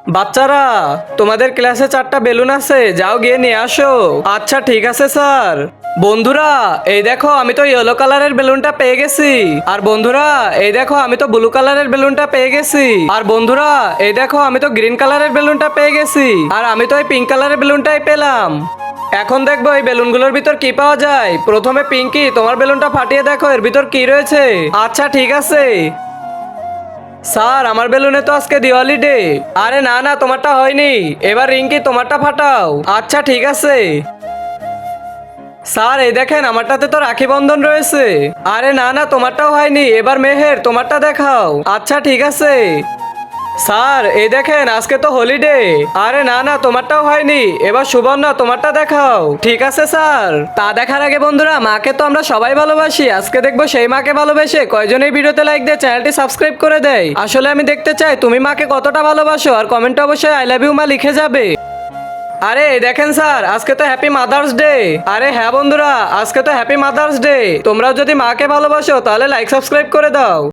বাচ্চারা, তোমাদের ক্লাসে 4টা বেলুন আছে, যাও গিয়ে নিয়ে আসো। আচ্ছা ঠিক আছে স্যার। বন্ধুরা, এই দেখো আমি তো ইয়েলো কালারের বেলুনটা পেয়ে গেছি। আর বন্ধুরা, এই দেখো আমি তো ব্লু কালারের বেলুনটা পেয়ে গেছি। আর বন্ধুরা, এই দেখো আমি তো গ্রিন কালারের বেলুনটা পেয়ে গেছি। আর আমি তো এই পিঙ্ক কালারের বেলুনটাই পেলাম। এখন দেখবো এই বেলুনগুলোর ভিতর কি পাওয়া যায়। প্রথমে পিঙ্কি, তোমার বেলুনটা ফাটিয়ে দেখো এর ভিতর কি রয়েছে। আচ্ছা ঠিক আছে। স্যার, আমার বেলুনে তো আজকে দিওয়ালি ডে। আরে না না, তোমারটা হয়নি। এবার রিঙ্কি, তোমারটা ফাটাও। আচ্ছা ঠিক আছে। স্যার, এই দেখেন আমারটাতে তো রাখি বন্ধন রয়েছে। আরে না না, তোমারটাও হয়নি। এবার মেহের, তোমারটা দেখাও। আচ্ছা ঠিক আছে। স্যার, এই দেখেন আজকে তো হলিডে। আরে না না, তোমারটাও হয়নি। এবার সুবর্ণা, তোমারটা দেখাও। ঠিক আছে স্যার। তা দেখার আগে বন্ধুরা, মাকে তো আমরা সবাই ভালোবাসি। আজকে দেখবো সেই মাকে ভালোবেসে কয়জন এই ভিডিওতে লাইক দিয়ে চ্যানেলটি সাবস্ক্রাইব করে দেয়। আসলে আমি দেখতে চাই তুমি মাকে কতটা ভালোবাসো। আর কমেন্টে অবশ্যই আই লাভ ইউ মা লিখে যাবে। আরে এই দেখেন স্যার, আজকে তো হ্যাপি মাদার্স ডে। আরে হ্যাঁ বন্ধুরা, আজকে তো হ্যাপি মাদার্স ডে। তোমরাও যদি মাকে ভালোবাসো তাহলে লাইক সাবস্ক্রাইব করে দাও।